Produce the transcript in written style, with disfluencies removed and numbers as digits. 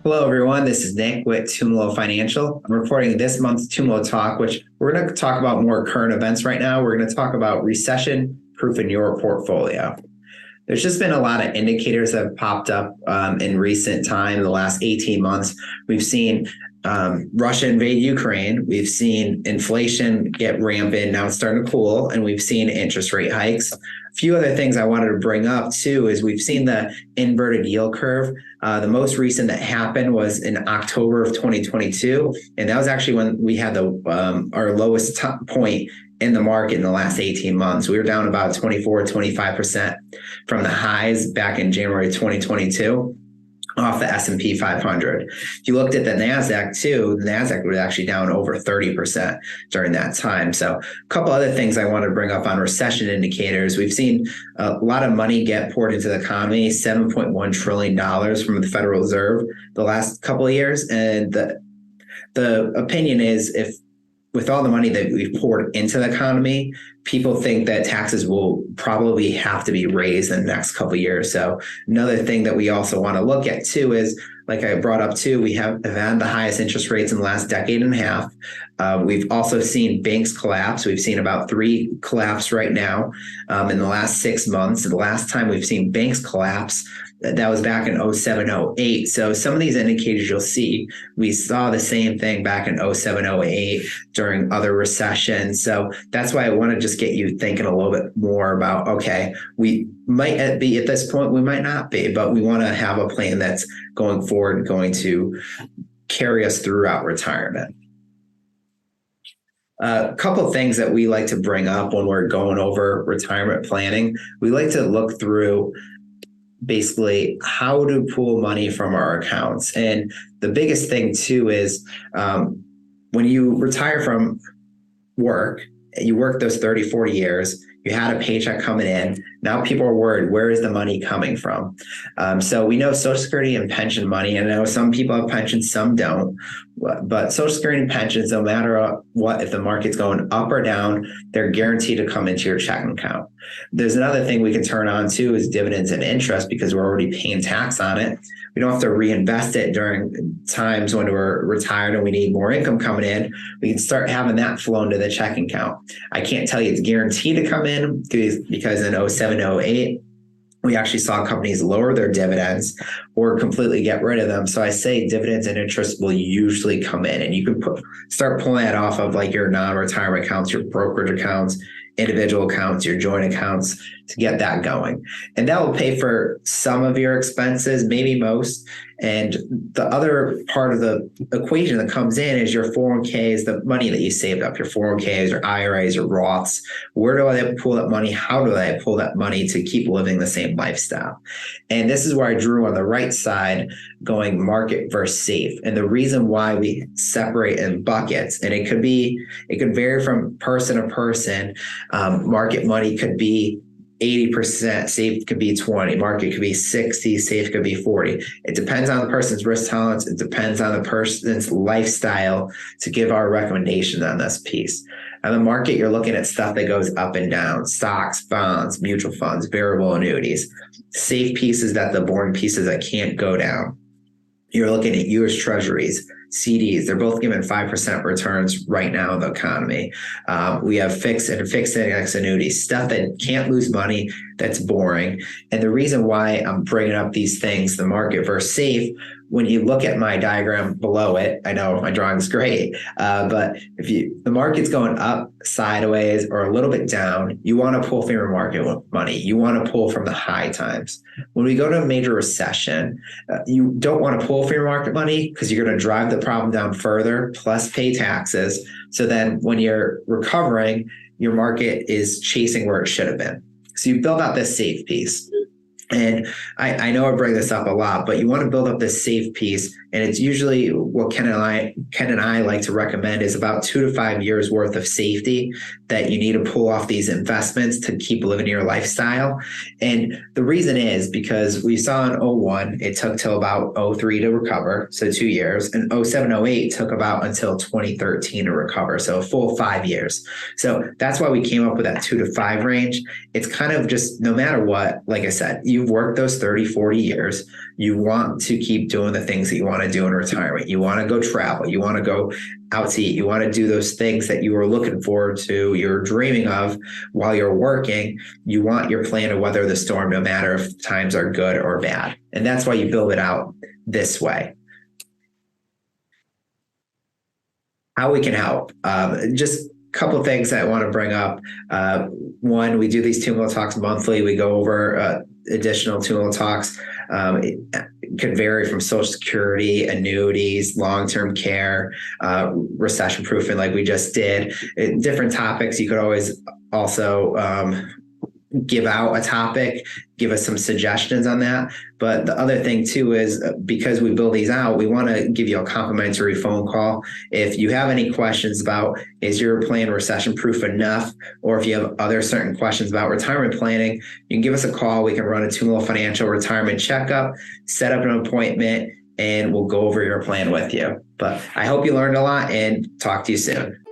Hello, everyone. This is Nick with Tumolo Financial. I'm recording this month's Tumolo Talk, which we're going to talk about more current events right now. We're going to talk about recession proof in your portfolio. There's just been a lot of indicators that have popped up in recent time, the last 18 months. We've seen Russia invade Ukraine. We've seen inflation get rampant. Now it's starting to cool, and we've seen interest rate hikes. A few other things I wanted to bring up too is we've seen the inverted yield curve. The most recent that happened was in October of 2022, and that was actually when we had our lowest point in the market in the last 18 months. We were down about 25% from the highs back in January 2022 off the S&P 500. If you looked at the NASDAQ too, the NASDAQ was actually down over 30% during that time. So a couple other things I want to bring up on recession indicators. We've seen a lot of money get poured into the economy, $7.1 trillion from the Federal Reserve the last couple of years. And the opinion is, if with all the money that we've poured into the economy, people think that taxes will probably have to be raised in the next couple of years. So another thing that we also want to look at too is, like I brought up too, we have had the highest interest rates in the last decade and a half. We've also seen banks collapse. We've seen about 3 collapse right now in the last 6 months. The last time we've seen banks collapse, that was back in 07, 08. So some of these indicators you'll see, we saw the same thing back in 07, 08 during other recessions. So that's why I want to just get you thinking a little bit more about, okay, we might be at this point, we might not be, but we want to have a plan that's going forward, going to carry us throughout retirement. A couple of things that we like to bring up when we're going over retirement planning. We like to look through basically how to pool money from our accounts. And the biggest thing too is when you retire from work, you work those 30, 40 years, you had a paycheck coming in. Now people are worried, where is the money coming from? So we know Social Security and pension money, and I know some people have pensions, some don't. But Social Security and pensions, no matter what, if the market's going up or down, they're guaranteed to come into your checking account. There's another thing we can turn on too is dividends and interest, because we're already paying tax on it. We don't have to reinvest it during times when we're retired and we need more income coming in. We can start having that flow into the checking account. I can't tell you it's guaranteed to come in, because in 07, 08, we actually saw companies lower their dividends or completely get rid of them. So I say dividends and interest will usually come in, and you can start pulling that off of like your non-retirement accounts, your brokerage accounts, individual accounts, your joint accounts, to get that going. And that will pay for some of your expenses, maybe most. And the other part of the equation that comes in is your 401ks, the money that you saved up, your 401ks or IRAs or Roths. Where do I pull that money? How do I pull that money to keep living the same lifestyle? And this is where I drew on the right side, going market versus safe. And the reason why we separate in buckets, and it could vary from person to person. Market money could be 80%, safe could be 20, market could be 60, safe could be 40. It depends on the person's risk tolerance. It depends on the person's lifestyle to give our recommendation on this piece. On the market, you're looking at stuff that goes up and down: stocks, bonds, mutual funds, variable annuities. Safe pieces, that the boring pieces that can't go down. You're looking at U.S. Treasuries, CDs. They're both giving 5% returns right now in the economy. We have fixed index annuities, stuff that can't lose money, that's boring. And the reason why I'm bringing up these things, the market versus safe, when you look at my diagram below it, I know my drawing's great, but if the market's going up, sideways, or a little bit down, you want to pull from your market money. You want to pull from the high times. When we go to a major recession, you don't want to pull from your market money, because you're going to drive the problem down further, plus pay taxes. So then when you're recovering, your market is chasing where it should have been. So you build out this safe piece. And I know I bring this up a lot, but you want to build up this safe piece. And it's usually what Ken and I like to recommend is about 2 to 5 years worth of safety that you need to pull off these investments to keep living your lifestyle. And the reason is because we saw in 01, it took till about 03 to recover. So 2 years, and 07, 08 took about until 2013 to recover. So a full 5 years. So that's why we came up with that 2 to 5 range. It's kind of just, no matter what, like I said, you've worked those 30, 40 years, you want to keep doing the things that you want to do in retirement. You want to go travel. You want to go out to eat. You want to do those things that you were looking forward to, you're dreaming of while you're working. You want your plan to weather the storm, no matter if times are good or bad. And that's why you build it out this way. How we can help. Just a couple of things that I want to bring up. One, we do these Tumolo talks monthly. We go over additional Tumolo talks. It could vary from Social Security, annuities, long-term care, recession proofing like we just did. Different topics. You could always also give out a topic, give us some suggestions on that. But the other thing too is, because we build these out, we want to give you a complimentary phone call. If you have any questions about, is your plan recession proof enough? Or if you have other certain questions about retirement planning, you can give us a call. We can run a Tumolo financial retirement checkup, set up an appointment, and we'll go over your plan with you. But I hope you learned a lot, and talk to you soon.